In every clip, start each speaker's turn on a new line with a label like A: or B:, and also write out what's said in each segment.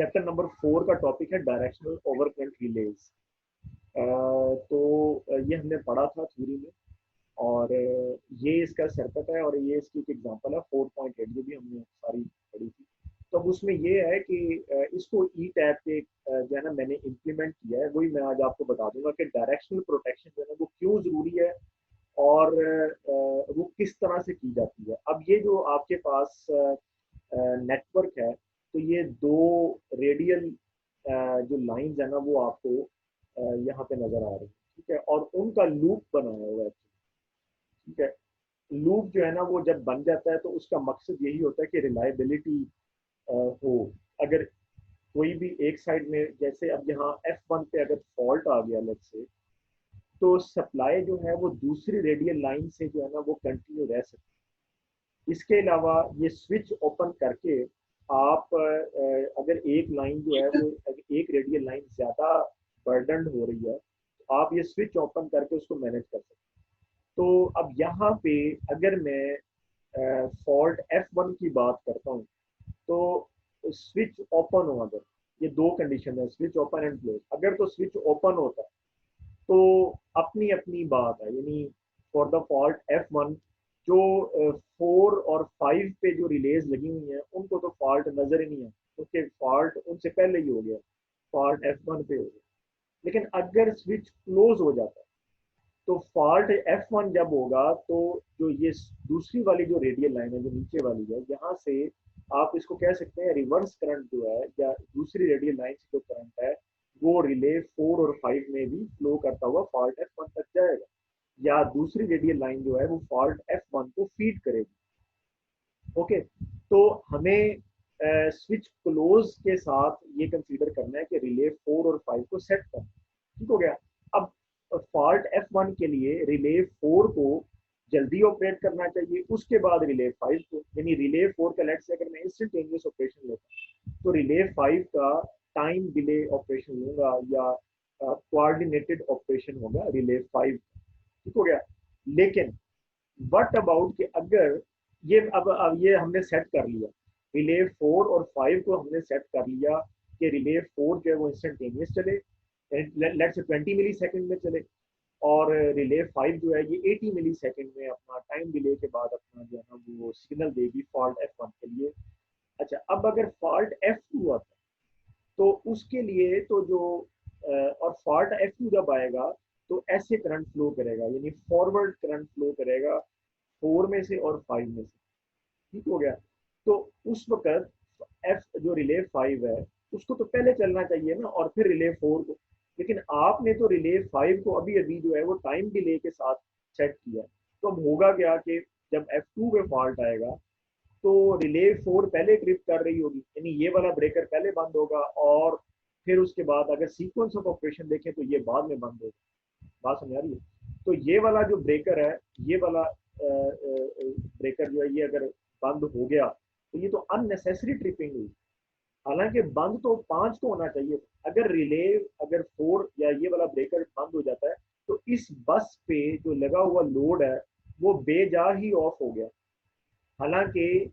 A: Chapter number 4 का topic है directional over current release. तो ये हमने पढ़ा था थ्योरी में, और ये इसका सर्किट है और ये इसकी एक एग्जांपल है 4.8, जो भी हमने सारी पढ़ी थी। तो अब उसमें ये है कि इसको ई टैप के जो है ना मैंने इम्प्लीमेंट किया है, वही मैं आज आपको बता दूंगा कि डायरेक्शनल प्रोटेक्शन जो है ना वो क्यों जरूरी है और वो किस तरह से की जाती है। अब ये जो आपके पास नेटवर्क है, तो ये दो रेडियल जो लाइंस है ना वो आपको यहाँ पे नजर आ रही है, ठीक है, और उनका लूप बनाया हुआ है, ठीक है। लूप जो है ना वो जब बन जाता है तो उसका मकसद यही होता है कि रिलायबिलिटी हो। अगर कोई भी एक साइड में, जैसे अब यहाँ F1 पे अगर फॉल्ट आ गया लेट्स से, तो सप्लाई जो है वो दूसरी रेडियल लाइन से जो है ना वो कंटिन्यू रह सकती है। इसके अलावा ये स्विच ओपन करके आप अगर एक लाइन जो है वो एक रेडियल लाइन ज्यादा बर्डन हो रही है, तो आप ये स्विच ओपन करके उसको मैनेज कर सकते हैं। तो अब यहाँ पे अगर मैं फॉल्ट F1 की बात करता हूँ, तो स्विच ओपन हो, अगर ये दो कंडीशन है, स्विच ओपन एंड क्लोज, अगर तो स्विच ओपन होता है तो अपनी अपनी बात है, यानी फॉर द फॉल्ट F1 जो 4 और 5 पे जो रिलेज लगी हुई है उनको तो फॉल्ट नजर ही नहीं है, क्योंकि फॉल्ट उनसे पहले ही हो गया, फॉल्ट F1 पे हो गया। लेकिन अगर स्विच क्लोज हो जाता है तो फॉल्ट F1 जब होगा तो जो ये दूसरी वाली जो रेडियल लाइन है जो नीचे वाली है, यहाँ से आप इसको कह सकते हैं रिवर्स करंट जो है, या दूसरी रेडियल लाइन से जो करंट है वो रिले 4 और 5 में भी फ्लो करता हुआ फॉल्ट F1 तक जाएगा, या दूसरी रेडियल लाइन जो है वो फॉल्ट F1 को फीड करेगी। ओके, तो हमें स्विच क्लोज के साथ ये कंसीडर करना है कि रिले 4 और 5 को सेट करना, ठीक हो गया। अब फॉल्ट F1 के लिए रिले 4 को जल्दी ऑपरेट करना चाहिए, उसके बाद रिले 5 को, यानी रिले 4 का लेट से अगर मैं इंस्टेंटेनियस ऑपरेशन लेता तो रिले 5 का टाइम डिले ऑपरेशन लूंगा, या कोऑर्डिनेटेड ऑपरेशन होगा रिले 5, ठीक हो गया। लेकिन व्हाट अबाउट कि अगर ये अब ये हमने सेट कर लिया, रिले 4 और 5 को हमने सेट कर लिया कि रिले 4 जो है वो इंस्टेंटेनियस चले, लेट्स से 20 मिली सेकेंड में चले, और रिले 5 जो है ये 80 मिली सेकेंड में अपना टाइम डिले के बाद अपना जो है ना वो सिग्नल देगी फॉल्ट F1 के लिए। अच्छा, अब अगर फॉल्ट F2 आता है तो उसके लिए तो जो और फॉल्ट F2 जब आएगा तो ऐसे करंट फ्लो करेगा, यानी फॉरवर्ड करंट फ्लो करेगा 4 में से और 5 में से, ठीक हो गया। तो उस वक्त एफ जो रिले 5 है उसको तो पहले चलना चाहिए ना, और फिर रिले 4 को, लेकिन आपने तो रिले 5 को अभी अभी जो है वो टाइम डिले के साथ सेट किया। तो अब होगा क्या कि जब F2 पे फॉल्ट आएगा तो रिले 4 पहले ट्रिप कर रही होगी, यानी ये वाला ब्रेकर पहले बंद होगा, और फिर उसके बाद अगर सीक्वेंस ऑफ ऑपरेशन देखें तो ये बाद में बंद होगा। बात समझ आ रही है? तो ये वाला जो ब्रेकर है, ये वाला ब्रेकर जो है ये अगर बंद हो गया तो ये तो अननेसेसरी ट्रिपिंग हुई। हालांकि बंद तो 5 को होना चाहिए। अगर रिले अगर 4 या ये वाला ब्रेकर बंद हो जाता है तो इस बस पे जो लगा हुआ लोड है वो बेजा ही ऑफ हो गया। हालांकि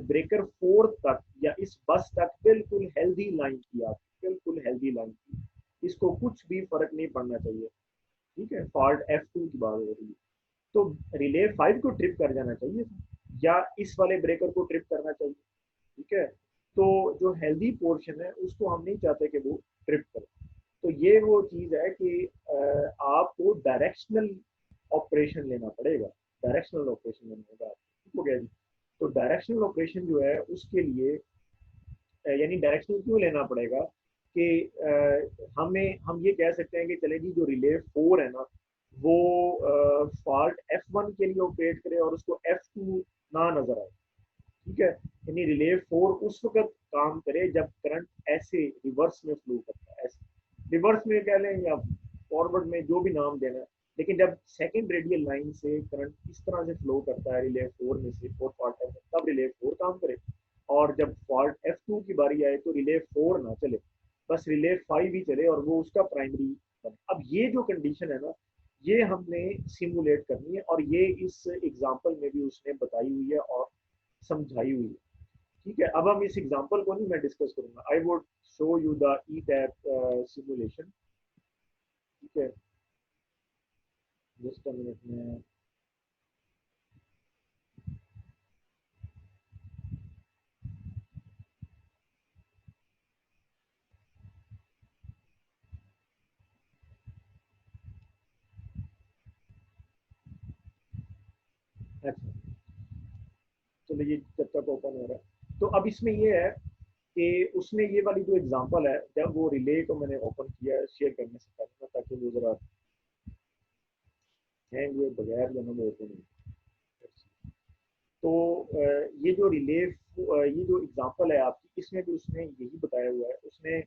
A: ब्रेकर 4 तक या इस बस तक बिल्कुल हेल्दी लाइन थी, आप बिल्कुल हेल्दी लाइन थी, इसको कुछ भी फर्क नहीं पड़ना चाहिए, ठीक है। फॉल्ट F2 की बात हो रही है, तो रिले 5 को ट्रिप कर जाना चाहिए या इस वाले ब्रेकर को ट्रिप करना चाहिए, ठीक है। तो जो हेल्दी पोर्शन है उसको हम नहीं चाहते कि वो ट्रिप करे। तो ये वो चीज है कि आपको डायरेक्शनल ऑपरेशन लेना पड़ेगा, डायरेक्शनल ऑपरेशन लेना होगा, ठीक हो गया जी। तो डायरेक्शनल ऑपरेशन जो है उसके लिए यानी डायरेक्शनल क्यों लेना पड़ेगा कि हम ये कह सकते हैं कि चले जी जो रिले 4 है ना वो फॉल्ट F1 के लिए ऑपरेट करे और उसको F2 ना नजर आए, ठीक है। यानी रिले 4 उस वक्त काम करे जब करंट ऐसे रिवर्स में फ्लो करता है, ऐसे रिवर्स में कह लें या फॉरवर्ड में, जो भी नाम देना है। लेकिन जब सेकेंड रेडियल लाइन से करंट इस तरह से फ्लो करता है रिले 4 में से, 4 फॉल्ट है, तब रिले 4 काम करे, और जब फॉल्ट F2 की बारी आए तो रिले 4 ना चले, बस रिले 5 ही चले और वो उसका प्राइमरी बने। अब ये जो कंडीशन है ना ये हमने सिमुलेट करनी है, और ये इस एग्जाम्पल में भी उसने बताई हुई है और समझाई हुई है, ठीक है, अब हम इस एग्जांपल को नहीं मैं डिस्कस करूंगा, I would show you the E tap simulation. ठीक है, जस्ट अ मिनट में। अच्छा, चलो ये जब तक ओपन हो रहा है, तो अब इसमें ये है कि उसमें ये वाली जो एग्जांपल है, जब वो रिले को मैंने ओपन किया है शेयर करने से पहले ना, ताकि वो जरा हैंग हुए बगैर जो है ना वो ओपन हो। तो ये जो रिले, ये जो एग्जांपल है आपकी, इसमें भी उसने यही बताया हुआ है। उसने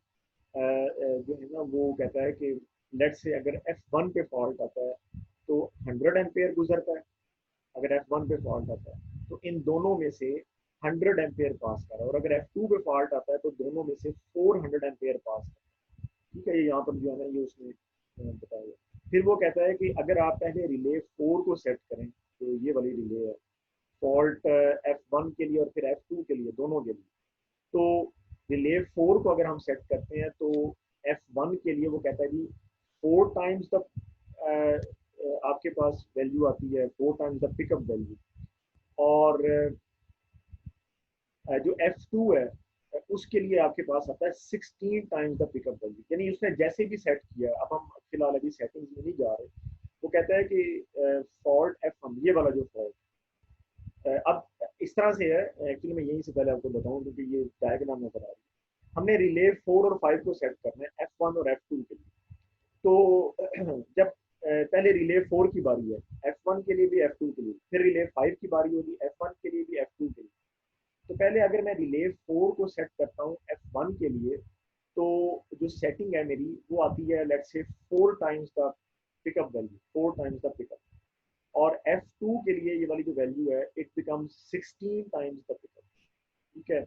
A: जो है ना वो कहता है कि लेट से अगर F1 पे फॉल्ट आता है तो 100 एम्पेयर गुजरता है। अगर F1 पे फॉल्ट आता है तो इन दोनों में से 100 एम्पेयर पास कर रहा है, और अगर F2 पे फॉल्ट आता है तो दोनों में से 400 एम्पेयर पास कर रहा है। ठीक है, ये यहाँ पर जो है ना ये उसने बताया हुआ। फिर वो कहता है कि अगर आप पहले रिले 4 को सेट करें, तो ये वाली रिले है, फॉल्ट F1 के लिए और फिर F2 के लिए, दोनों के लिए। तो रिले 4 को अगर हम सेट करते हैं तो F1 के लिए वो कहता है जी 4 टाइम्स द आपके पास वैल्यू आती है, 4 टाइम्स द पिकअप वैल्यू। और जो F2 है उसके लिए आपके पास आता है 16 टाइम्स द पिकअप वैल्यू। यानी उसने जैसे भी सेट किया, अब हम फिलहाल अभी सेटिंग्स में नहीं जा रहे। वो कहता है कि फॉल्ट F1, ये वाला जो फॉल्ट, अब इस तरह से है। एक्चुअली मैं यहीं से पहले आपको बताऊं क्योंकि ये डायग्राम नजर आ रही है। हमने रिले 4 और 5 को सेट करना है F1 और F2 के लिए। तो जब पहले रिले 4 की बारी है, F1 के लिए भी F2 के लिए, फिर रिले 5 की बारी होगी, F1 के लिए भी F2 के लिए। तो पहले अगर मैं रिले 4 को सेट करता हूँ F1 के लिए, तो जो सेटिंग है मेरी वो आती है let's say 4 times the pickup value, 4 times the pickup. और F2 के लिए ये वाली जो वैल्यू है it becomes 16 times the pickup. ठीक है,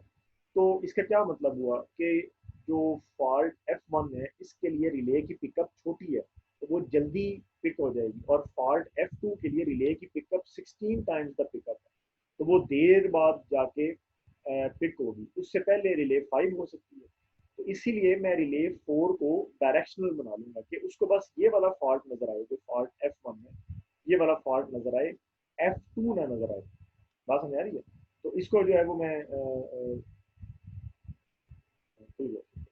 A: तो इसका क्या मतलब हुआ कि जो फॉल्ट F1 है इसके लिए रिले की पिकअप छोटी है, तो वो जल्दी पिक हो जाएगी। और फॉल्ट F2 के लिए रिले की पिकअप 16 टाइम्स द पिकअप है, तो वो देर बाद जाके पिक होगी, उससे पहले रिले 5 हो सकती है। तो इसीलिए मैं रिले 4 को डायरेक्शनल बना लूंगा कि उसको बस ये वाला फॉल्ट नजर आए, जो फॉल्ट F1 है ये वाला फॉल्ट नजर आए, F2 ना नजर आए। बात समझ आ रही है? तो इसको जो है वो मैं ठीक है,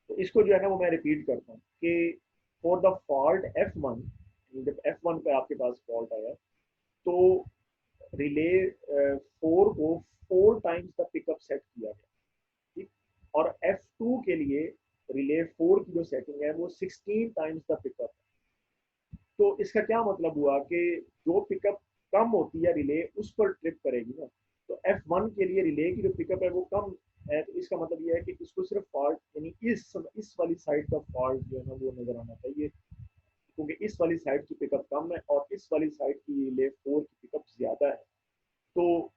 A: तो इसको जो है ना वो मैं रिपीट करता हूँ कि फॉर द फॉल्ट F1, जब F1 पे आपके पास फॉल्ट आया तो रिले 4 को 4 टाइम्स द पिकअप सेट किया गया। ठीक, और F2 के लिए रिले 4 की जो सेटिंग है वो 16 टाइम्स द पिकअप। तो इसका क्या मतलब हुआ कि जो पिकअप कम होती है रिले उस पर ट्रिप करेगी ना। तो F1 के लिए रिले की जो पिकअप है वो कम है, तो इसका मतलब ये है कि इसको सिर्फ फॉल्ट यानी इस वाली साइड का फॉल्ट जो है ना वो नजर आना चाहिए, क्योंकि इस वाली साइड की पिकअप कम है और इस वाली साइड की रिले 4 की पिकअप ज्यादा है। तो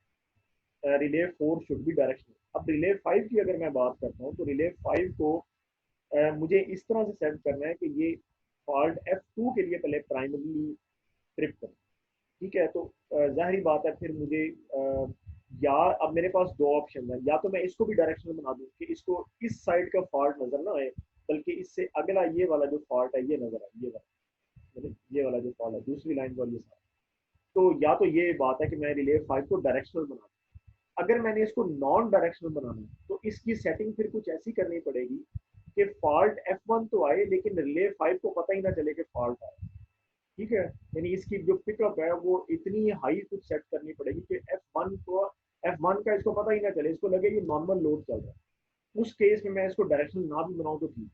A: रिले 4 शुड बी डायरेक्शनल। अब रिले 5 की अगर मैं बात करता हूँ तो रिले 5 को मुझे इस तरह से सेट करना है कि ये फॉल्ट F2 के लिए पहले प्राइमरी ट्रिप करें। ठीक है, तो जाहिर बात है फिर मुझे या अब मेरे पास दो ऑप्शन है, या तो मैं इसको भी डायरेक्शनल बना दूं कि इसको इस साइड का फॉल्ट नजर ना आए, बल्कि इससे अगला ये वाला जो फॉल्ट है ये नजर आए, ये वाला मतलब ये वाला जो फॉल्ट है दूसरी लाइन वाली साइड। तो या तो ये बात है कि मैं रिले 5 को डायरेक्शनल बना दूं। अगर मैंने इसको नॉन डायरेक्शनल बनाना है तो इसकी सेटिंग फिर कुछ ऐसी करनी पड़ेगी कि फॉल्ट F1 तो आए लेकिन रिले 5 को पता ही ना चले कि फॉल्ट आए। ठीक है, यानी इसकी जो पिकअप है वो इतनी हाई कुछ सेट करनी पड़ेगी कि F1 का इसको पता ही ना चले, इसको लगे कि नॉर्मल लोड चल रहा है। उस केस में मैं इसको डायरेक्शनल ना भी बनाऊं तो ठीक।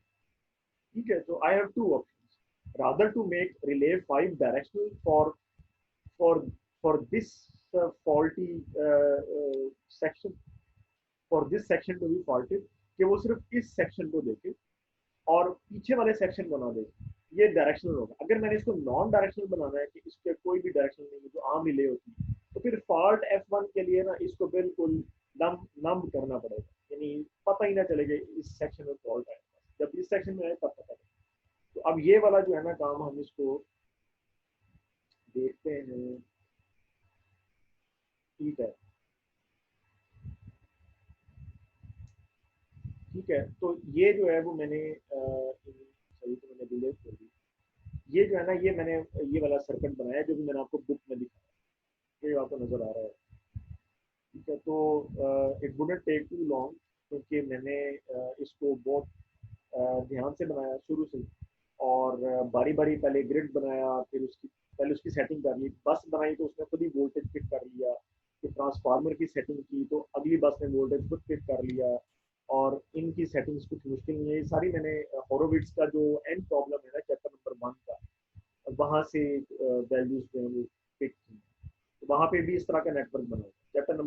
A: ठीक है, तो I have two options rather to make relay 5 directional for for this faulty section, for this section to be faulted, कि वो सिर्फ इस सेक्शन को देखे और पीछे वाले सेक्शन बना दे, ये डायरेक्शनल होगा। अगर मैंने इसको नॉन डायरेक्शनल बनाना है कि इसके कोई भी डायरेक्शन नहीं है जो आम रिले होती है, तो फिर फॉल्ट F1 के लिए ना इसको बिल्कुल नम करना पड़ेगा, यानी पता ही ना चलेगा इस सेक्शन में फॉल्ट है। जब इस सेक्शन में आए तब पता चले। तो अब ये वाला जो है ना काम हम इसको देखते हैं। ठीक है, ठीक है, तो ये जो है वो मैंने सही तो मैंने डिलीट कर दी। ये जो है ना, ये मैंने ये वाला सर्किट बनाया जो भी मैंने आपको बुक में दिखाया, ये आपको नजर आ रहा है। ठीक है, तो it wouldn't take too long, क्योंकि मैंने इसको बहुत ध्यान से बनाया शुरू से। और बारी बारी पहले ग्रिड बनाया, फिर उसकी पहले उसकी सेटिंग कर ली, बस बनाई तो उसने खुद ही वोल्टेज फिट कर लिया। फिर ट्रांसफार्मर की सेटिंग की तो अगली बस ने वोल्टेज खुद फिट कर लिया। और इनकी सेटिंग्स कुछ मुश्किल नहीं है, ये सारी मैंने होरोविट्स का जो एंड प्रॉब्लम है ना चैप्टर नंबर 1 का, वहां से वैल्यूज जो है वो पिक की। तो वहां पे भी इस तरह का नेटवर्क बना हुआ है। चैप्टर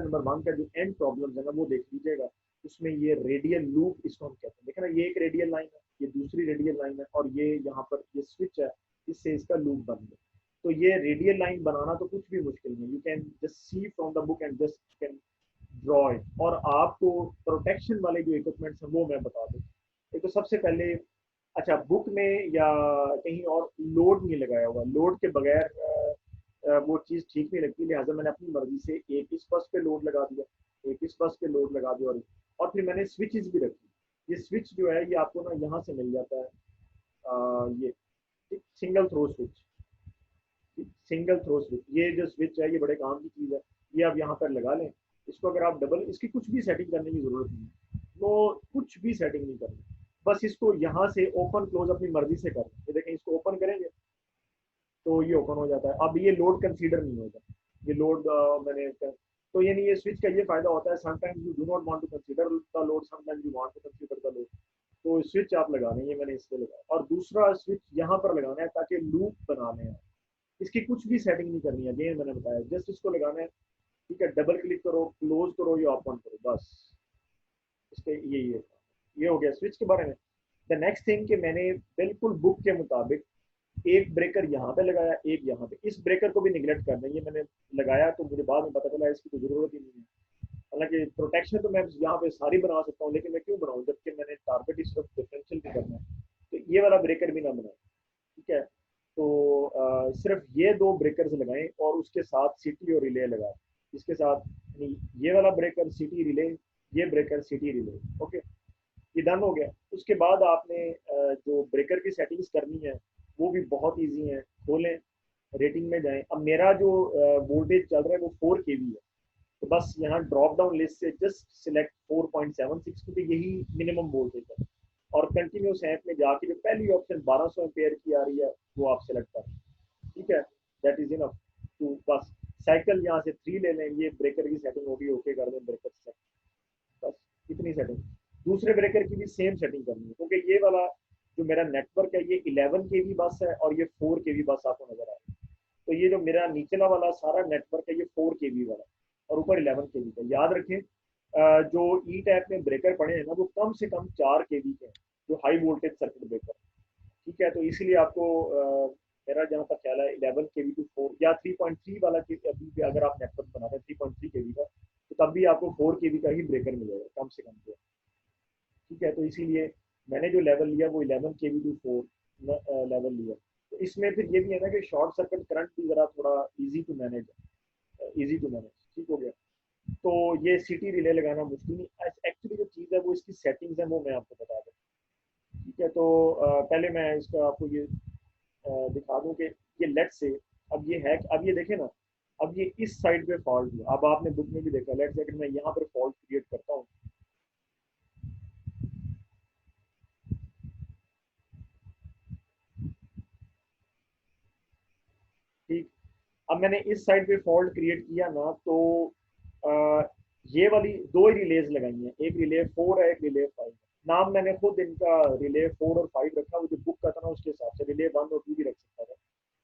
A: नंबर 1 का जो एंड प्रॉब्लम है ना वो देख लीजिएगा। उसमें ये रेडियल लूप इसको हम कहते हैं, देखा ना, ये एक रेडियल लाइन है, ये दूसरी रेडियल लाइन है, और ये यहाँ पर ये स्विच है, इससे इसका लूप बन गया। तो ये रेडियल लाइन बनाना तो कुछ भी मुश्किल नहीं, you can just see from the book and just can draw it. और आपको प्रोटेक्शन वाले जो इक्विपमेंट्स हैं वो मैं बता दूँ। एक तो सबसे पहले, अच्छा, बुक में या कहीं और लोड नहीं लगाया हुआ, लोड के बगैर वो चीज़ ठीक नहीं लगती, लिहाजा मैंने अपनी मर्जी से एक इस बस पे लोड लगा दिया, एक इस बस पे लोड लगा दिया, और फिर मैंने स्विचेस भी रखी। ये स्विच जो है ये आपको ना यहाँ से मिल जाता है, ये single throw switch. Single throw switch, ये जो स्विच है ये बड़े काम की चीज़ है। ये आप यहाँ पर लगा लें, इसको अगर आप डबल, इसकी कुछ भी सेटिंग करने की जरूरत नहीं है, वो कुछ भी सेटिंग नहीं करनी, बस इसको यहाँ से ओपन क्लोज अपनी मर्जी से करें। ये देखें, इसको ओपन करेंगे तो ये ओपन हो जाता है। अब ये लोड कंसीडर नहीं होगा, ये लोड मैंने तो यानी ये स्विच का ये फायदा होता है, sometimes you do not want to consider the load, sometimes you want to consider the load. तो स्विच आप लगाने, ये मैंने इससे लगाया, और दूसरा स्विच यहाँ पर लगाना है ताकि लूप बनाने हैं। इसकी कुछ भी सेटिंग नहीं करनी है, ये मैंने बताया, जस्ट इसको लगाना है। ठीक है, डबल क्लिक करो, क्लोज करो या ओपन करो, बस इसके ये हो गया स्विच के बारे में। द नेक्स्ट थिंग कि मैंने बिल्कुल बुक के मुताबिक एक ब्रेकर यहाँ पे लगाया, एक यहाँ पे, इस ब्रेकर को भी निगलेक्ट करना है, ये मैंने लगाया तो मुझे बाद में पता चला इसकी तो जरूरत ही नहीं है। हालांकि प्रोटेक्शन तो मैं यहाँ पे सारी बना सकता हूँ, लेकिन मैं क्यों बनाऊँ जबकि मैंने टारगेट ही सिर्फ डिफरेंशियल भी करना है। तो ये वाला ब्रेकर भी ना बनाए। ठीक है, तो सिर्फ ये दो ब्रेकर्स लगाएं और उसके साथ सिटी और रिले लगाएं। इसके साथ ये वाला ब्रेकर सिटी रिले, ये ब्रेकर सिटी रिले। ओके, ये डन हो गया। उसके बाद आपने जो ब्रेकर की सेटिंग्स करनी है वो भी बहुत इजी है। खोलें, रेटिंग में जाएं। अब मेरा जो वोल्टेज चल रहा है वो 4 kV है, तो बस यहाँ ड्रॉप डाउन लिस्ट से जस्ट सिलेक्ट 4.76, क्योंकि यही मिनिमम वोल्टेज है। और कंटिन्यूस ऐप में जाके जो पहली ऑप्शन 1200 एम्पेयर की आ रही है वो आप सिलेक्ट करें। ठीक है, दैट इज इनफ टू बस साइकिल यहाँ से 3 ले लें, ये ब्रेकर की सेटिंग होगी, ओके कर दें ब्रेकर से, बस इतनी सेटिंग। दूसरे ब्रेकर की भी सेम सेटिंग करनी है, क्योंकि ये वाला जो मेरा नेटवर्क है ये 11 kV बस है और ये 4 kV बस आपको नजर आ रही है। तो ये जो मेरा नीचला वाला सारा नेटवर्क है ये 4 kV वाला और ऊपर 11 kV का। याद रखें, जो ई टैप में ब्रेकर पड़े हैं ना वो कम से कम 4 kV के हैं, जो हाई वोल्टेज सर्किट ब्रेकर। ठीक है, तो इसीलिए आपको मेरा जहाँ तक ख्याल है 11 kV टू 4 या 3.3 वाला अभी भी अगर आप नेटवर्क बनाते हैं 3.3 kV का, तो तब भी आपको 4 kV का ही ब्रेकर मिलेगा कम से कम। ठीक है, तो इसीलिए मैंने जो लेवल लिया वो 11 kV टू 4 लेवल लिया। तो इसमें फिर ये भी है ना कि शॉर्ट सर्किट करंट भी ज़रा थोड़ा इजी टू मैनेज है, इजी टू मैनेज। ठीक हो गया, तो ये सिटी रिले लगाना मुश्किल नहीं। एक्चुअली जो चीज़ है वो इसकी सेटिंग्स है, वो मैं आपको बता दूँ। ठीक है, तो पहले मैं इसका आपको ये दिखा दूँ कि ये लेट से, अब ये है, अब ये देखें ना, अब ये इस साइड पे फॉल्ट हुआ। अब आपने बुक में भी देखा, लेट से मैं यहाँ पर फॉल्ट क्रिएट करता हूँ। ठीक, अब मैंने इस साइड पे फॉल्ट क्रिएट किया ना, तो आ, ये वाली दो ही रिलेज लगाई हैं, एक रिले 4 है, एक रिले 5। नाम मैंने खुद इनका रिले 4 और 5 रखा, वो जो बुक का था ना उसके हिसाब से रिले 1 और 2 भी रख सकता था,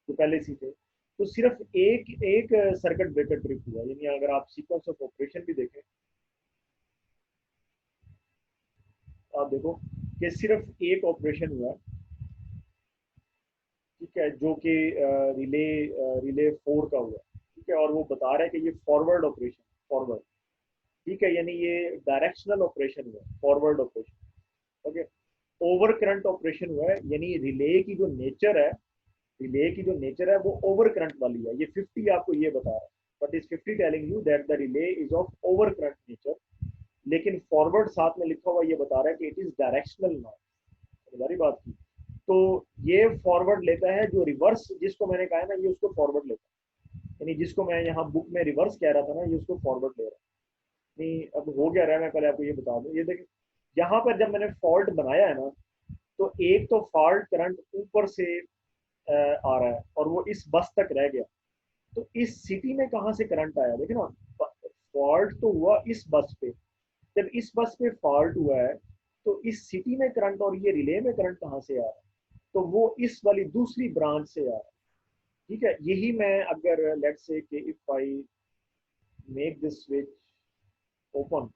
A: जो पहले सी थे। तो सिर्फ एक एक सर्किट ब्रेकर ट्रिप हुआ, यानी अगर आप सीक्वेंस ऑफ ऑपरेशन भी देखें, आप देखो कि सिर्फ एक ऑपरेशन हुआ। ठीक है, जो कि रिले रिले 4 का हुआ। ठीक है, और वो बता रहा है कि ये फॉरवर्ड ऑपरेशन, फॉरवर्ड। ठीक है, यानी ये डायरेक्शनल ऑपरेशन हुआ, forward operation. Okay, over current operation हुआ है, यानी रिले की जो नेचर है, रिले की जो नेचर है वो ओवर करंट वाली है। ये 50 आपको ये बता रहा है, बट इस 50 telling you that the relay is of over current nature. लेकिन फॉरवर्ड साथ में लिखा हुआ ये बता रहा है कि इट इज डायरेक्शनल नॉइज। हमारी बात की तो ये फॉरवर्ड लेता है, जो रिवर्स जिसको मैंने कहा है ना, ये उसको फॉरवर्ड लेता है। यानी जिसको मैं यहाँ बुक में रिवर्स कह रहा था ना, ये उसको फॉरवर्ड ले रहा है। नहीं, अब हो क्या रहा है मैं पहले आपको ये बता दूं। ये देखिए, यहाँ पर जब मैंने फॉल्ट बनाया है ना, तो एक तो फॉल्ट करंट ऊपर से आ रहा है और वो इस बस तक रह गया। तो इस सिटी में कहाँ से करंट आया, देखिए ना, फॉल्ट तो हुआ इस बस पे। जब इस बस पे फॉल्ट हुआ है, तो इस सिटी में करंट और ये रिले में करंट कहाँ से आ रहा है, तो वो इस वाली दूसरी ब्रांच से आ रहा है। ठीक है, यही मैं अगर लेट्स से कि if I make this switch open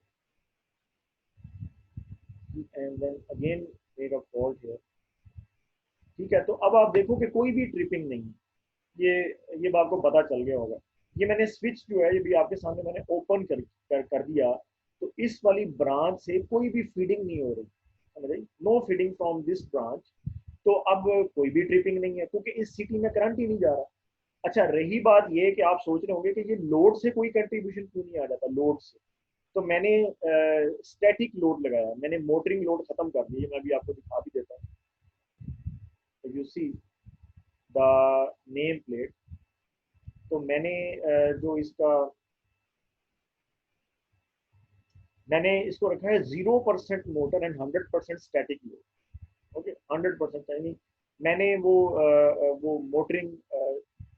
A: and then again make a fault here. ठीक है, तो अब आप देखो कि कोई भी ट्रिपिंग नहीं है। ये बात को पता चल गया होगा। ये मैंने स्विच जो है ये भी आपके सामने मैंने ओपन कर दिया, तो इस वाली ब्रांच से कोई भी फीडिंग नहीं हो रही, समझ रही, no feeding from this branch. तो अब कोई भी ट्रिपिंग नहीं है क्योंकि इस सिटी में करंट ही नहीं जा रहा। अच्छा, रही बात ये कि आप सोच रहे होंगे कि ये लोड से कोई कंट्रीब्यूशन क्यों नहीं आ जाता, लोड से। तो मैंने स्टैटिक लोड लगाया, मैंने मोटरिंग लोड खत्म कर दिया। मैं अभी आपको दिखा भी देता हूँ। You see the name plate. तो मैंने जो इसका मैंने इसको रखा है 0% motor and 100% static load. Okay, 100% यानी मैंने वो मोटरिंग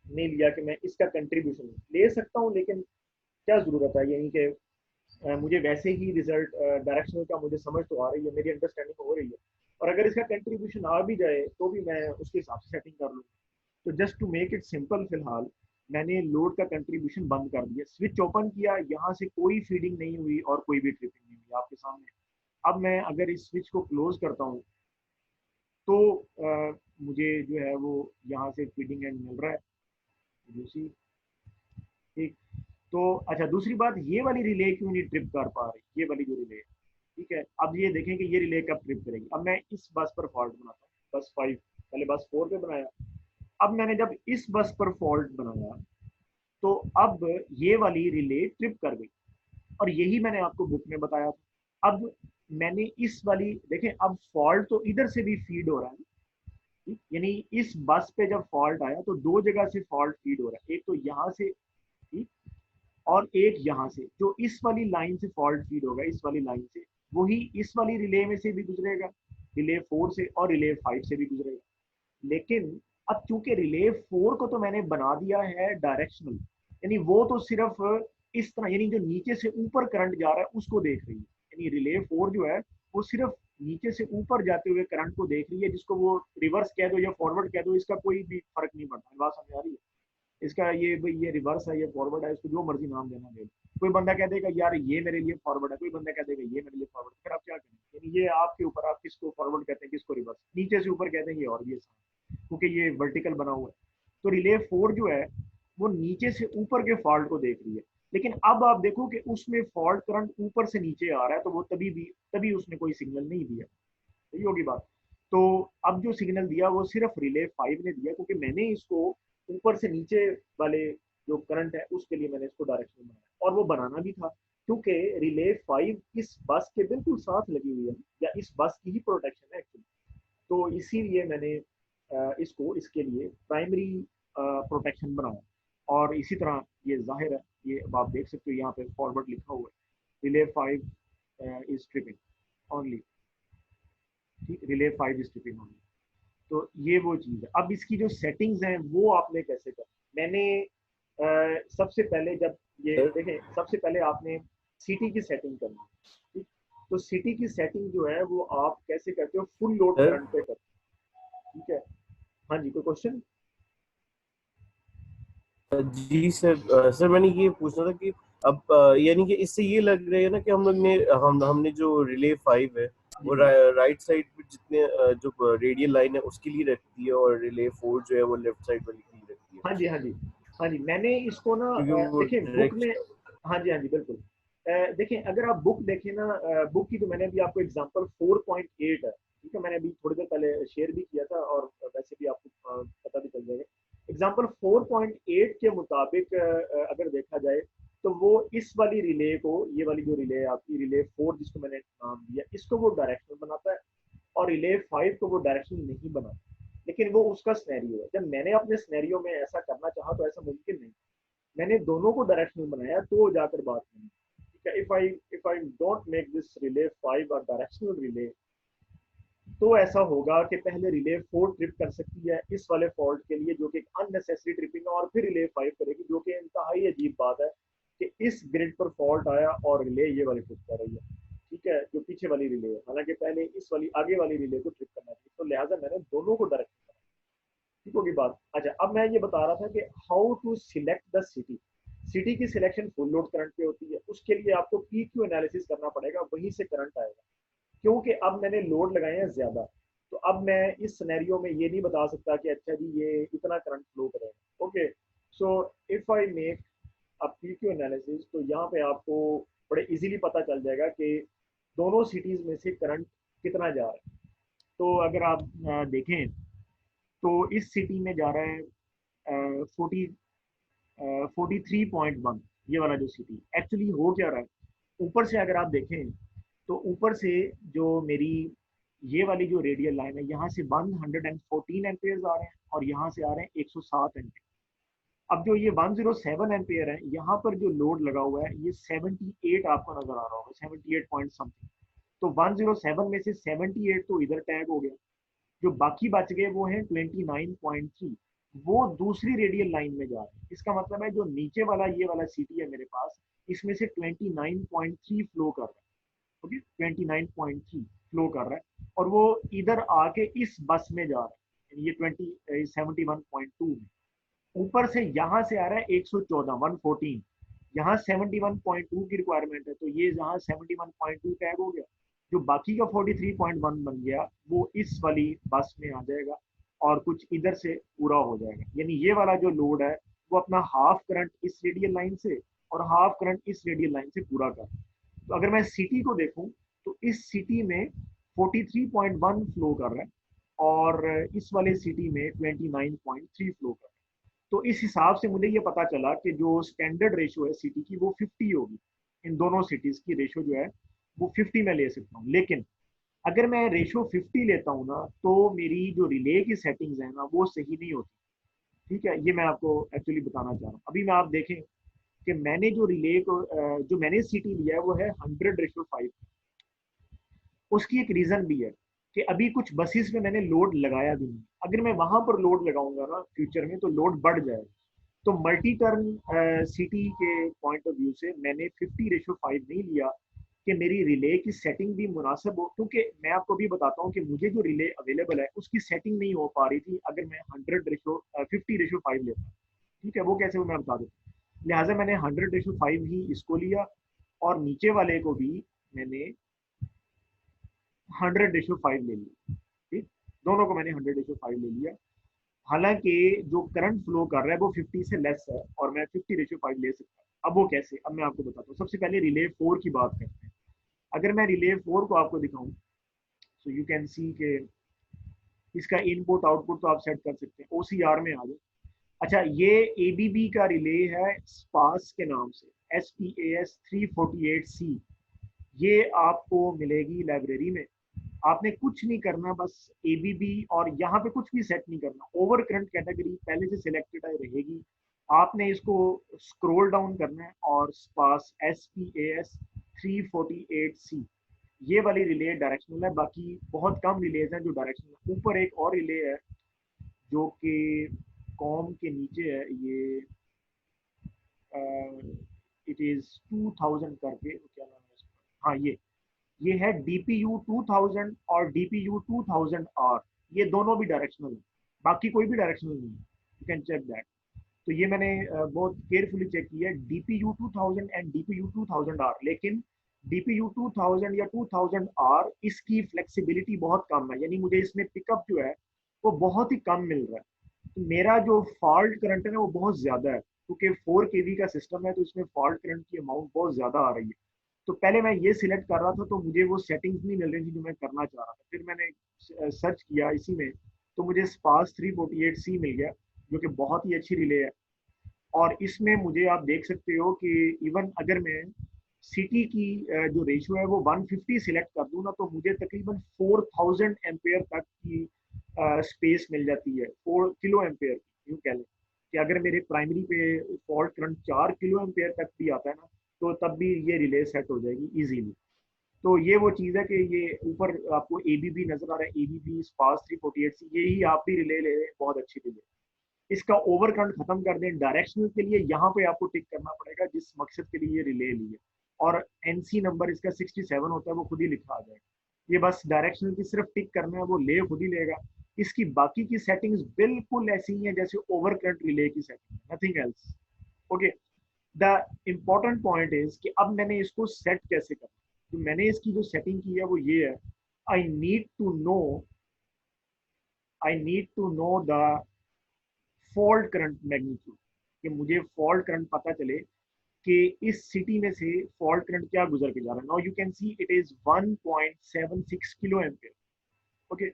A: नहीं लिया कि मैं इसका कंट्रीब्यूशन ले सकता हूँ, लेकिन क्या जरूरत है, यानी कि मुझे वैसे ही रिजल्ट डायरेक्शनल का मुझे समझ तो आ रही है, मेरी अंडरस्टैंडिंग हो रही है। और अगर इसका कंट्रीब्यूशन आ भी जाए तो भी मैं उसके हिसाब से सेटिंग कर लूँ। तो just to make it simple, फिलहाल मैंने लोड का कंट्रीब्यूशन बंद कर दिया, स्विच ओपन किया, यहाँ से कोई फीडिंग नहीं हुई और कोई भी ट्रिपिंग नहीं हुई आपके सामने। अब मैं अगर इस स्विच को क्लोज करता हूँ, तो मुझे जो है वो यहाँ से फीडिंग एंड मिल रहा है, दूसरी। ठीक। तो अच्छा, दूसरी बात, ये वाली रिले क्यों नहीं ट्रिप कर पा रही, ये वाली जो रिले है। ठीक है, अब ये देखें कि ये रिले कब ट्रिप करेगी। अब मैं इस बस पर फॉल्ट बनाता हूँ, बस 5, पहले बस 4 पे बनाया। अब मैंने जब इस बस पर फॉल्ट बनाया, तो अब ये वाली रिले ट्रिप कर गई, और यही मैंने आपको बुक में बताया था। अब मैंने इस वाली देखें, अब फॉल्ट तो इधर से भी फीड हो रहा है, ठीक? यानी इस बस पे जब फॉल्ट आया तो दो जगह से फॉल्ट फीड हो रहा है, एक तो यहाँ से, ठीक, और एक यहाँ से। जो इस वाली लाइन से फॉल्ट फीड होगा, इस वाली लाइन से, वही इस वाली रिले में से भी गुजरेगा, रिले 4 से और रिले 5 से भी गुजरेगा। लेकिन अब चूंकि रिले 4 को तो मैंने बना दिया है डायरेक्शनल, यानी वो तो सिर्फ इस तरह, यानी जो नीचे से ऊपर करंट जा रहा है उसको देख रही है। यानी रिले 4 जो है वो सिर्फ नीचे से ऊपर जाते हुए करंट को देख रही है, जिसको वो रिवर्स कह दो या फॉरवर्ड कह दो, इसका कोई भी फर्क नहीं पड़ता। बात समझ आ रही है? इसका ये भाई, ये रिवर्स है, ये फॉरवर्ड है, इसको जो मर्जी नाम देना दे। कोई बंदा कह देगा यार ये मेरे लिए फॉरवर्ड है, कोई बंदा कह देगा ये मेरे लिए फॉरवर्ड है, फिर आप क्या करें? यानी ये आपके ऊपर, आप किसको फॉरवर्ड कहते हैं किसको रिवर्स। नीचे से ऊपर कहते हैं ये, और भी आसान, क्योंकि ये वर्टिकल बना हुआ है। तो रिले 4 जो है वो नीचे से ऊपर के फॉल्ट को देख रही है। लेकिन अब आप देखो कि उसमें फॉल्ट करंट ऊपर से नीचे आ रहा है, तो वो तभी उसने कोई सिग्नल नहीं दिया। सही होगी बात। तो अब जो सिग्नल दिया वो सिर्फ रिले 5 ने दिया, क्योंकि मैंने इसको ऊपर से नीचे वाले जो करंट है उसके लिए मैंने इसको डायरेक्शन बनाया, और वो बनाना भी था क्योंकि रिले 5 इस बस के बिल्कुल साथ लगी हुई है, या इस बस की ही प्रोटेक्शन है एक्चुअली। तो इसीलिए मैंने इसको इसके लिए प्राइमरी प्रोटेक्शन बनाया। और इसी तरह ये जाहिर है, ये अब आप देख सकते हो यहाँ पे फॉरवर्ड लिखा हुआ है, रिले 5 इज ट्रिपिंग ओनली। ठीक, रिले 5 इज ट्रिपिंग ओनली। तो ये वो चीज़ है। अब इसकी जो सेटिंग्स हैं वो आपने कैसे कर, मैंने सबसे पहले जब ये
B: सर
A: देखें, सबसे पहले आपने सिटी की सेटिंग करनी है। ठीक, तो सिटी की सेटिंग जो है वो आप कैसे करते हो, फुल लोड
B: सर
A: करंट पे करते हो। ठीक है, हाँ जी, कोई क्वेश्चन?
B: जी सर, सर मैंने ये पूछना था कि अब यानी कि इससे ये लग रहा है ना कि हम लोग ने हमने जो रिले 5 है
A: जी
B: वो
A: जी
B: राइट साइड पे जितने जो रेडियल लाइन है उसके लिए रखती है, और रिले 4 जो है वो लेफ्ट साइड वाली के लिए रखती है,
A: हाँ जी हाँ जी हाँ जी, मैंने इसको ना
B: क्योंकि वो
A: देखिए बुक में,
B: डायरेक्शन।
A: हाँ जी बिल्कुल। देखिए, अगर आप बुक देखें ना, बुक की तो मैंने अभी आपको एग्जांपल 4.8 है, ठीक है, मैंने अभी थोड़ी देर पहले शेयर भी किया था, और वैसे भी आपको पता भी चल जाएगा। एग्जांपल 4.8 के मुताबिक अगर देखा जाए, तो वो इस वाली रिले को, ये वाली जो रिले है आपकी, रिले 4 जिसको मैंने नाम दिया, इसको वो डायरेक्शनल बनाता है, और रिले 5 को वो डायरेक्शनल नहीं बनाता। लेकिन वो उसका स्नैरियो है। जब मैंने अपने स्नैरियो में ऐसा करना चाहा तो ऐसा मुमकिन नहीं। मैंने दोनों को डायरेक्शनल बनाया तो जाकर बात बनी। ठीक है, if I don't make this relay 5 और डायरेक्शनल रिले, तो ऐसा होगा कि पहले रिले 4 ट्रिप कर सकती है इस वाले फॉल्ट के लिए, जो कि अननेसेसरी ट्रिपिंग है, और फिर रिले 5 करेगी, जो कि इंतहाई अजीब बात है कि इस ग्रिड पर फॉल्ट आया और रिले ये वाली ट्रिप कर रही है। ठीक है, जो पीछे वाली रिले है, हालांकि पहले इस वाली आगे वाली रिले को ट्रिप करना चाहिए, तो लिहाजा मैंने दोनों को डायरेक्ट करा। ठीक होगी बात। अच्छा, अब मैं ये बता रहा था कि how to select the CT. CT की सिलेक्शन फुल लोड करंट पे होती है, उसके लिए आपको पी क्यू एनालिसिस करना पड़ेगा, वहीं से करंट आएगा। क्योंकि अब मैंने लोड लगाए हैं ज्यादा, तो अब मैं इस सिनेरियो में ये नहीं बता सकता कि अच्छा जी ये इतना करंट फ्लो करेगा। Okay, so if I make a PQ analysis, तो यहाँ पे आपको बड़े इजीली पता चल जाएगा कि दोनों सिटीज में से करंट कितना जा रहा है। तो अगर आप देखें तो इस सिटी में जा रहा है 43.1, ये वाला जो सिटी एक्चुअली हो क्या रहा है। ऊपर से अगर आप देखें तो ऊपर से जो मेरी ये वाली जो रेडियल लाइन है, यहाँ से 114 एम्पेयर आ रहे हैं और यहाँ से आ रहे हैं 107 एम्पेयर। अब जो ये 107 एम्पेयर है, यहाँ पर जो लोड लगा हुआ है ये 78 आपको नजर आ रहा होगा, 78 पॉइंट समथिंग। तो 107 में से 78 तो इधर टैग हो गया, जो बाकी बच गए वो है 29.3, वो दूसरी रेडियल लाइन में जा रहे हैं। इसका मतलब है जो नीचे वाला ये वाला सिटी है मेरे पास, इसमें से 29.3 फ्लो कर रहा है। ओके, 29.3 फ्लो कर रहा है, और वो इधर आके इस बस में जा रहा है, ये 71.2 में। ऊपर से यहाँ से आ रहा है 114, 114, यहाँ 71.2 की रिक्वायरमेंट है, तो ये जहाँ 71.2 टैग हो गया, जो बाकी का 43.1 बन गया वो इस वाली बस में आ जाएगा, और कुछ इधर से पूरा हो जाएगा। यानी ये वाला जो लोड है वो अपना हाफ करंट इस रेडियल लाइन से और हाफ करंट इस रेडियल लाइन से पूरा कर। तो अगर मैं सिटी को देखूं तो इस सिटी में 43.1 फ्लो कर रहा है, और इस वाले सिटी में 29.3 फ्लो कर रहा है। तो इस हिसाब से मुझे ये पता चला कि जो स्टैंडर्ड रेशो है सिटी की वो 50 होगी। इन दोनों सिटीज की रेशो जो है वो 50 में ले सकता हूँ। लेकिन अगर मैं रेशो 50 लेता हूँ ना, तो मेरी जो रिले की सेटिंग्स है ना वो सही नहीं होती। ठीक है, ये मैं आपको एक्चुअली बताना चाह रहा हूँ। अभी मैं आप देखें कि मैंने जो रिले को जो मैंने सिटी लिया है वो है 100:5। उसकी एक रीजन भी है कि अभी कुछ बसेस में मैंने लोड लगाया भी नहीं। अगर मैं वहां पर लोड लगाऊंगा ना फ्यूचर में, तो लोड बढ़ जाएगा। तो मल्टी टर्न सिटी के पॉइंट ऑफ व्यू से मैंने 50:5 नहीं लिया कि मेरी रिले की सेटिंग भी मुनासिब हो, क्योंकि मैं आपको भी बताता हूँ कि मुझे जो रिले अवेलेबल है उसकी सेटिंग नहीं हो पा रही थी अगर मैं 50:5 लेता। ठीक है, वो कैसे, वो मैं बता देता हूँ। लिहाजा मैंने 100:5 ही इसको लिया, और नीचे वाले को भी मैंने 100:5 ले लिया। ठीक, दोनों को मैंने 100:5 ले लिया। हालांकि जो करंट फ्लो कर रहा है वो 50 से लेस है, और मैं 50:5 ले सकता हूँ। अब वो कैसे, अब मैं आपको बताता हूँ। सबसे पहले रिले 4 की बात करते हैं। अगर मैं रिले 4 को आपको दिखाऊं, सो यू कैन सी के इसका इनपुट आउटपुट तो आप सेट कर सकते हैं, ओसीआर में आ जाए। अच्छा, ये एबीबी का रिले है स्पास के नाम से, SPAS 348C। ये आपको मिलेगी लाइब्रेरी में। आपने कुछ नहीं करना, बस एबीबी, और यहाँ पे कुछ भी सेट नहीं करना। ओवर करंट कैटेगरी पहले से सिलेक्टेड रहेगी। आपने इसको स्क्रॉल डाउन करना है, और पास SPAS 348C, ये वाली रिले डायरेक्शनल है। बाकी बहुत कम रिलेज हैं जो डायरेक्शनल है। ऊपर एक और रिले है जो कि कॉम के नीचे है, ये इट इज 2000 करके, क्या नाम है इसका, हाँ ये है DPU 2000 और DPU 2000R। ये दोनों भी डायरेक्शनल है, बाकी कोई भी डायरेक्शनल नहीं है। You can check that. तो ये मैंने बहुत केयरफुली चेक किया है, DPU 2000 एंड DPU 2000R। लेकिन DPU 2000 या 2000R, इसकी फ्लेक्सिबिलिटी बहुत कम है, यानी मुझे इसमें पिकअप जो है वो बहुत ही कम मिल रहा है। तो मेरा जो फॉल्ट करंट है ना वो बहुत ज्यादा है, क्योंकि 4 kV का सिस्टम है, तो इसमें फॉल्ट करंट की अमाउंट बहुत ज्यादा आ रही है। तो पहले मैं ये सिलेक्ट कर रहा था तो मुझे वो सेटिंग्स नहीं मिल रही थी जो मैं करना चाह रहा था। फिर मैंने सर्च किया इसी में, तो मुझे स्पास 348C मिल गया, जो कि बहुत ही अच्छी रिले है। और इसमें मुझे आप देख सकते हो कि इवन अगर मैं सिटी की जो रेशियो है वो 150 सिलेक्ट कर दूं ना, तो मुझे तकरीबन 4000 एम्पेयर तक की स्पेस मिल जाती है, 4 किलो एम्पेयर यूँ कह लें कि अगर मेरे प्राइमरी पे फॉल्ट करंट 4 किलो एम्पेयर तक भी आता है ना, तो तब भी ये रिले सेट हो जाएगी इजीली। तो ये वो चीज़ है कि ये ऊपर आपको एबीबी नजर आ रहा है, एबीबी स्पार्स 348 यही आप भी रिले ले लें, बहुत अच्छी रिले। इसका ओवर करंट खत्म कर दें डायरेक्शनल के लिए, यहाँ पे आपको टिक करना पड़ेगा जिस मकसद के लिए ये रिले ली है, और एनसी नंबर इसका 67 होता है, वो खुद ही लिखा आ जाएगा। ये बस डायरेक्शनल की सिर्फ टिक करना है, वो ले खुद ही लेगा। इसकी बाकी की सेटिंग्स बिल्कुल ऐसी ही हैं जैसे ओवर करंट रिले की setting, nothing else. Okay, the important point is कि अब मैंने इसको सेट कैसे करना। तो मैंने इसकी जो सेटिंग की है वो ये है, I need to know the fault current magnitude, कि मुझे फॉल्ट करंट पता चले कि इस सिटी में से फॉल्ट करंट क्या गुजर के जा रहा है। Now you can see it is 1.76 kilo ampere. Okay,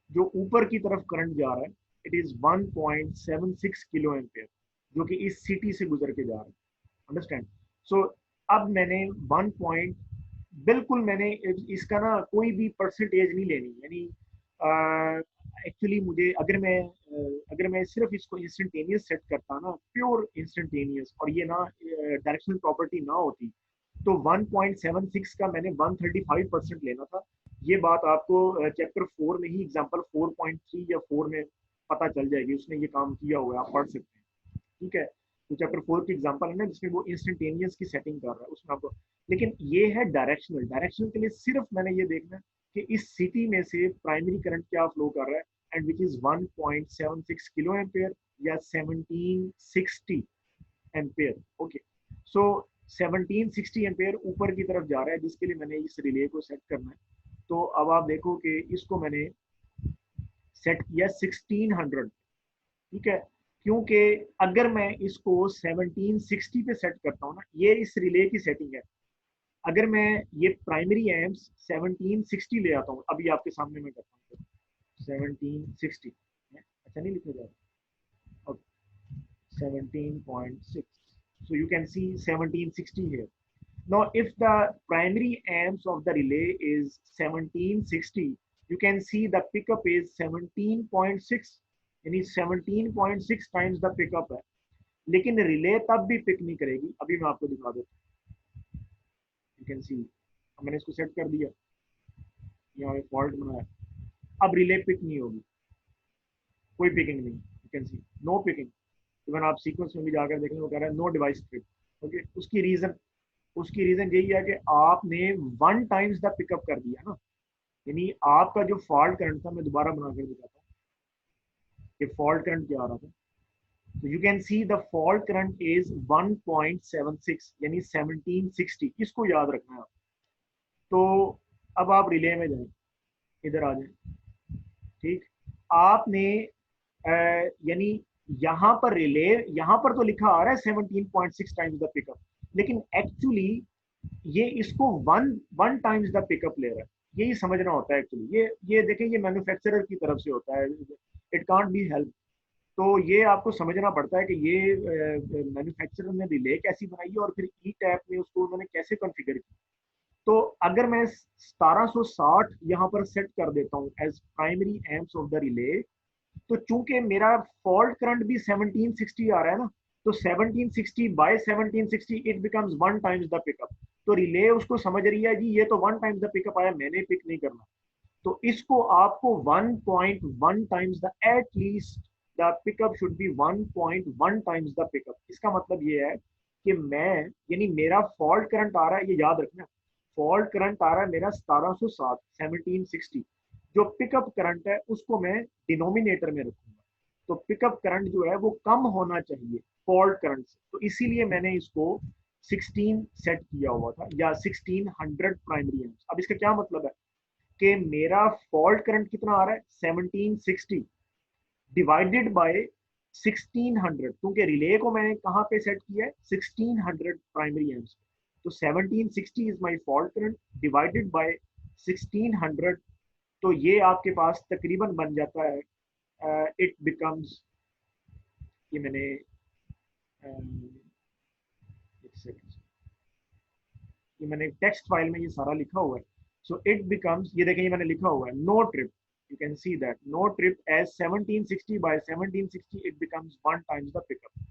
A: जो ऊपर की तरफ करंट जा रहा है इट इज 1.76 किलो एम्पेयर, जो कि इस सिटी से गुजर के जा रहा है। अंडरस्टैंड? सो अब मैंने 1 पॉइंट, बिल्कुल मैंने इसका ना कोई भी परसेंटेज नहीं लेनी, यानी एक्चुअली मुझे अगर मैं सिर्फ इसको इंस्टेंटेनियस सेट करता ना, प्योर इंस्टेंटेनियस, और ये ना डायरेक्शनल प्रॉपर्टी ना होती, तो 1.76 का मैंने 135% लेना था। ये बात आपको चैप्टर 4 में ही एग्जांपल 4.3 या 4 में पता चल जाएगी, उसने ये काम किया हुआ है, आप पढ़ सकते हैं। ठीक है, तो चैप्टर 4 की एग्जांपल है ना जिसमें वो इंस्टेंटेनियस की सेटिंग कर रहा है, उसमें आपको। लेकिन ये है डायरेक्शनल, डायरेक्शनल के लिए सिर्फ मैंने ये देखना है कि इस सिटी में से प्राइमरी करंट क्या फ्लो कर रहा है, and which is 1.76 kilo ampere या 1760 एम्पेयर। ओके, सो 1760 एम्पेयर ऊपर की तरफ जा रहा है, जिसके लिए मैंने इस रिले को सेट करना है। तो अब आप देखो कि इसको मैंने सेट किया 1600। ठीक है, क्योंकि अगर मैं इसको 1760 पे सेट करता हूँ ना, ये इस रिले की सेटिंग है। अगर मैं ये प्राइमरी एम्प्स 1760 ले आता हूँ, अभी आपके सामने मैं करता हूँ 1760, अच्छा नहीं लिखा जा रहा, 17.6, so you can see 1760 here. Now if the primary amps of the relay is 1760, you can see the pickup is 17.6, यानी 17.6 टाइम्स द पिकअप है। लेकिन रिले तब भी पिक नहीं करेगी, अभी मैं आपको दिखा देता हूँ। यू कैन सी, मैंने इसको सेट कर दिया, यहाँ फॉल्ट बनाया, अब रिले पिक नहीं होगी, कोई पिकिंग नहीं, you can see no picking. Even आप सीक्वेंस में भी जाकर देखें, वो कह रहा है नो डिवाइस ट्रिप। ओके, उसकी रीजन यही है कि आपने 1 टाइम्स द पिकअप कर दिया ना, यानी आपका जो फॉल्ट करंट था, मैं दोबारा बनाकर दिखाता हूँ कि फॉल्ट करंट क्या आ रहा था। तो you can see the fault current is 1.76 यानी 1760, इसको याद रखना है आप। तो अब आप रिले में जाएं, इधर आ जाएं। ठीक, आपने यानी यहाँ पर रिले, यहाँ पर तो लिखा आ रहा है 17.6 टाइम्स द पिकअप, लेकिन एक्चुअली ये इसको वन टाइम्स द पिकअप ले रहा है। यही समझना होता है एक्चुअली, ये देखें, ये मैन्युफैक्चरर की तरफ से होता है, इट कांट बी हेल्प। तो ये आपको समझना पड़ता है कि ये मैन्युफैक्चरर ने रिले कैसी बनाई है, और फिर ई टैप में उसको उन्होंने कैसे कॉन्फ़िगर किया। तो अगर मैं 1760 यहाँ पर सेट कर देता हूँ as primary amps of the relay, तो चूंकि मेरा फॉल्ट करंट भी 1760 आ रहा है ना, तो 1760 by 1760 it becomes 1 times the pickup. तो रिले उसको समझ रही है जी ये तो 1 टाइम्स द पिकअप आया, मैंने पिक नहीं करना। तो इसको आपको 1.1 times the, at least the pickup should be 1.1 times the pickup. इसका मतलब ये है कि मैं, यानी मेरा फॉल्ट करंट आ रहा है, ये याद रखना, फॉल्ट करंट आ रहा है मेरा 1760, 1760, जो पिकअप करंट है उसको मैं डिनोमिनेटर में रखूंगा। तो पिकअप करंट जो है वो कम होना चाहिए फॉल्ट करंट से, तो इसीलिए मैंने इसको 16 सेट किया हुआ था, या 1600 प्राइमरी एम्प्स। अब इसका क्या मतलब है कि मेरा फॉल्ट करंट कितना आ रहा है 1760 डिवाइडेड बाय 1600, क्योंकि रिले को मैंने कहाँ पे सेट किया है 1600 प्राइमरी एम्प्स। तो 1760 is my fault current divided by 1600, तो ये आपके पास तकरीबन बन जाता है, इट बिकम्स, ये मैंने एक सेकंड, ये मैंने टेक्स्ट फाइल में ये सारा लिखा हुआ है। सो इट बिकम्स, ये देखें ये मैंने लिखा हुआ है, no trip, you can see that no trip as 1760 by 1760 it becomes 1 times the pickup,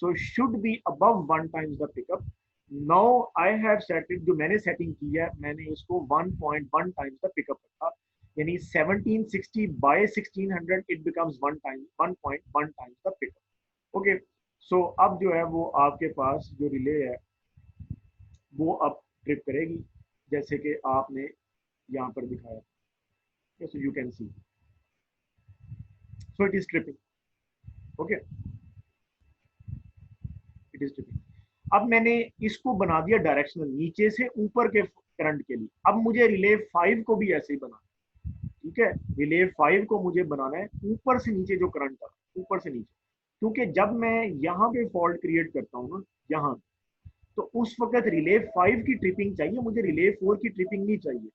A: so should be above 1 times the pickup. Now I have set it, जो मैंने सेटिंग की है मैंने इसको 1.1 times the pickup रखा, यानी 1760 by 1600 it becomes 1 time 1.1 times the pickup. Okay, सो अब जो है वो आपके पास जो रिले है वो अब ट्रिप करेगी जैसे कि आपने यहाँ पर दिखाया। Yes, so you can see. So it is tripping. Okay, it is tripping. अब मैंने इसको बना दिया डायरेक्शनल नीचे से ऊपर के करंट के लिए। अब मुझे रिले 5 को भी ऐसे ही बनाना है, ठीक है। रिले 5 को मुझे बनाना है ऊपर से नीचे जो करंट था, ऊपर से नीचे, क्योंकि जब मैं यहाँ पे फॉल्ट क्रिएट करता हूँ ना यहाँ, तो उस वक्त रिले 5 की ट्रिपिंग चाहिए मुझे, रिले 4 की ट्रिपिंग नहीं चाहिए,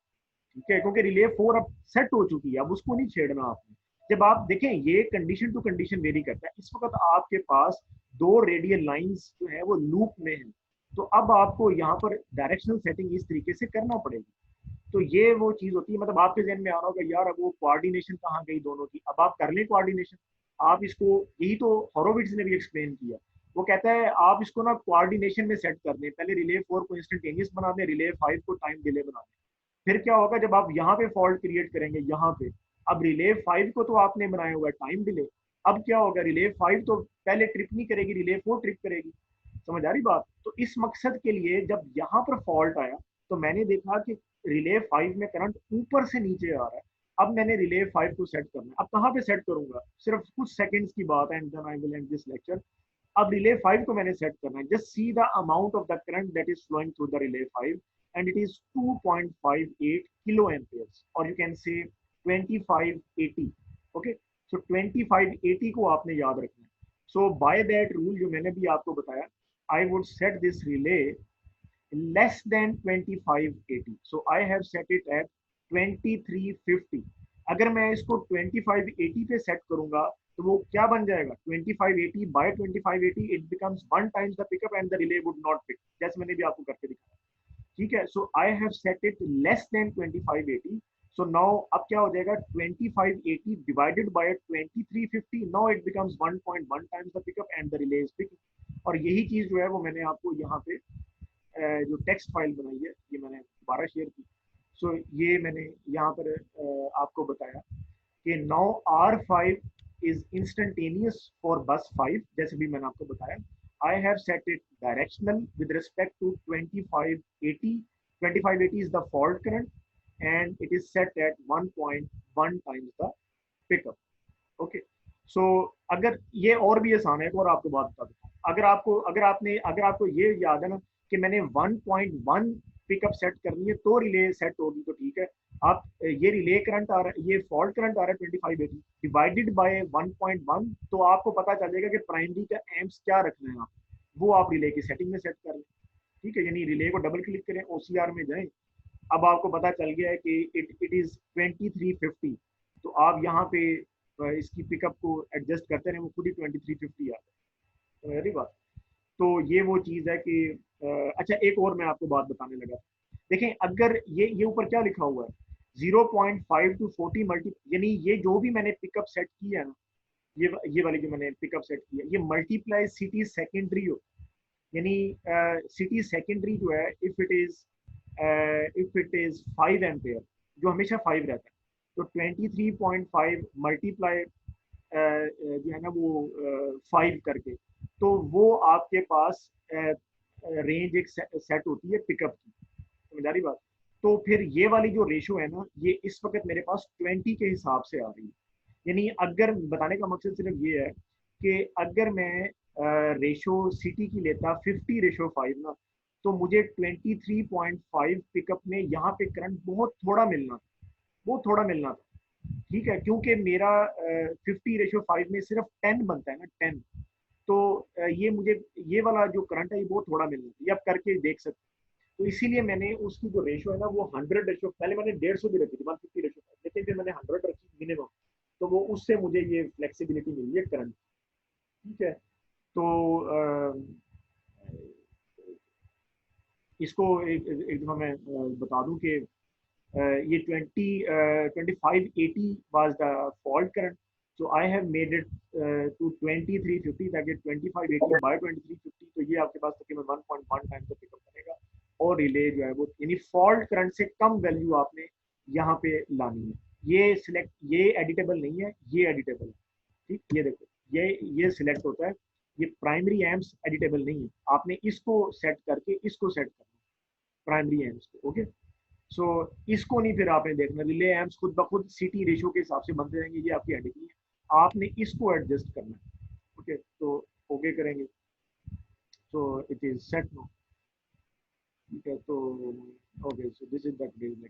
A: ठीक है, क्योंकि रिले 4 अब सेट हो चुकी है, अब उसको नहीं छेड़ना आपने। जब आप देखें ये कंडीशन टू कंडीशन वेरी करता है, इस वक्त आपके पास 2 रेडियल लाइंस जो है वो लूप में है, तो अब आपको यहाँ पर डायरेक्शनल सेटिंग इस तरीके से करना पड़ेगी। तो ये वो चीज होती है, मतलब आपके जहन में आ रहा होगा यार अब वो कोऑर्डिनेशन कहाँ गई दोनों की, अब आप कर लें कोऑर्डिनेशन। आप इसको, यही तो हॉरोविट्ज ने भी एक्सप्लेन किया, वो कहता है आप इसको ना कोऑर्डिनेशन में सेट कर दें, पहले रिले 4 को इंस्टेंटेनियस बना दें, रिले 5 को टाइम डिले बना दें। फिर क्या होगा जब आप यहाँ पे फॉल्ट क्रिएट करेंगे यहाँ पे, अब रिले 5 को तो आपने बनाया हुआ है टाइम डिले, अब क्या होगा रिले 5 तो पहले ट्रिप नहीं करेगी, रिले 4 ट्रिप करेगी। समझ आ रही बात? तो इस मकसद के लिए जब यहाँ पर फॉल्ट आया तो मैंने देखा कि रिले 5 में करंट ऊपर से नीचे आ रहा है, अब मैंने रिले 5 को सेट करना है। अब कहाँ पे सेट करूंगा, सिर्फ कुछ सेकंड्स की बात है, and then I will end this lecture. अब रिले 5 को मैंने सेट करना है, just see the amount of the current that is flowing through the relay 5 and it is 2.58 kilo amperes, or you can say 2580. Okay, so 2580 को आपने याद रखना है। So by that rule जो मैंने भी आपको बताया, I would set this relay less than 2580, so I have set it at 2350। अगर मैं इसको 2580 पे सेट करूंगा तो वो क्या बन जाएगा, 2580 by 2580 it becomes 1 times the pickup and the relay would not pick, जैसे मैंने भी आपको करके दिखाया, ठीक है। So I have set it less than 2580, so now अब क्या हो जाएगा 2580 divided by 2350, now it becomes 1.1 times the pickup and the relay is picking. और यही चीज जो है वो मैंने आपको यहाँ पे जो टेक्स्ट फाइल बनाई है ये मैंने दोबारा शेयर की। सो ये मैंने यहाँ पर आपको बताया कि now R5 is instantaneous for बस 5, जैसे भी मैंने आपको बताया। I have set it directional with respect to 2580. 2580 is the fault current and it is set at 1.1 times the pickup. Okay. So अगर ये और भी आसान है, एक और आपको बात बता देता हूँ, अगर आपको ये याद है ना कि मैंने 1.1 पिकअप सेट करनी है तो रिले सेट होगी, तो ठीक है। आप ये रिले करंट आ रहा है, ये फॉल्ट करंट आ रहा है 2580 डिवाइडेड बाय 1.1, तो आपको पता चल जाएगा कि प्राइमरी का एम्प्स क्या रखना है, आप वो आप रिले की सेटिंग में सेट कर लें, ठीक है। यानी रिले को डबल क्लिक करें, ओसीआर में जाएं, अब आपको पता चल गया है कि इट इज 2350, तो आप यहाँ पे इसकी पिकअप को एडजस्ट करते रहे, वो खुद ही 2350 आता है। मेरी बात, तो ये वो चीज है कि अच्छा एक और मैं आपको बात बताने लगा, देखें अगर ये ऊपर क्या लिखा हुआ है 0.5 to 40 मल्टी, यानी ये जो भी मैंने पिकअप सेट किया है ना, ये वाली जो मैंने पिकअप सेट किया ये मल्टीप्लाई सिटी सेकेंडरी हो, यानी सिटी सेकेंडरी जो है इफ इट इज 5 एम्पेयर, जो हमेशा 5 रहता है, तो 23.5 मल्टीप्लाई जो है ना वो 5 करके, तो वो आपके पास रेंज एक सेट होती है पिकअप की। समझ आ रही बात? तो फिर ये वाली जो रेशो है ना, ये इस वक्त मेरे पास 20 के हिसाब से आ रही है। यानी अगर बताने का मकसद सिर्फ ये है कि अगर मैं रेशो सिटी की लेता 50:5 ना, तो मुझे 23.5 पिकअप में यहाँ पे करंट बहुत थोड़ा मिलना था, बहुत थोड़ा मिलना था, ठीक है, क्योंकि मेरा 50:5 में सिर्फ 10 बनता है ना, 10, तो ये मुझे ये वाला जो करंट है ये बहुत थोड़ा मिलना था, ये आप करके देख सकते हैं। तो इसीलिए मैंने उसकी जो रेशो है ना वो 100 रेशो, पहले मैंने 150 भी रखी थी 150:5, लेकिन फिर मैंने 100 रखी मिनिमम, तो वो उससे मुझे ये फ्लेक्सिबिलिटी मिली है करंट, ठीक है। तो इसको एक दफ़ा मैं बता दूं कि ये 2580 was the fault current. So I have made it to 2350, ताकि 2580 by 2350, तो ये आपके पास तकरीबन 1.1 टाइम का पिकअप करेगा। और रिले जो है वो यानी फॉल्ट करंट से कम वैल्यू आपने यहाँ पे लानी है। ये एडिटेबल नहीं है, ये एडिटेबल है। ठीक, ये देखो, ये सिलेक्ट होता है। ये प्राइमरी एम्प्स एडिटेबल नहीं है, आपने इसको सेट करके इसको सेट करना प्राइमरी एम्प्स को। ओके, सो इसको नहीं फिर आपने देखना, रिले एम्प्स खुद ब खुद सीटी रेशियो के हिसाब से बनते रहेंगे, ये आपकी हेडिंग है। आपने इसको एडजस्ट करना है। ओके, तो ओके करेंगे, तो इट इज सेट नो। ठीक है, तो okay, so this is the lecture.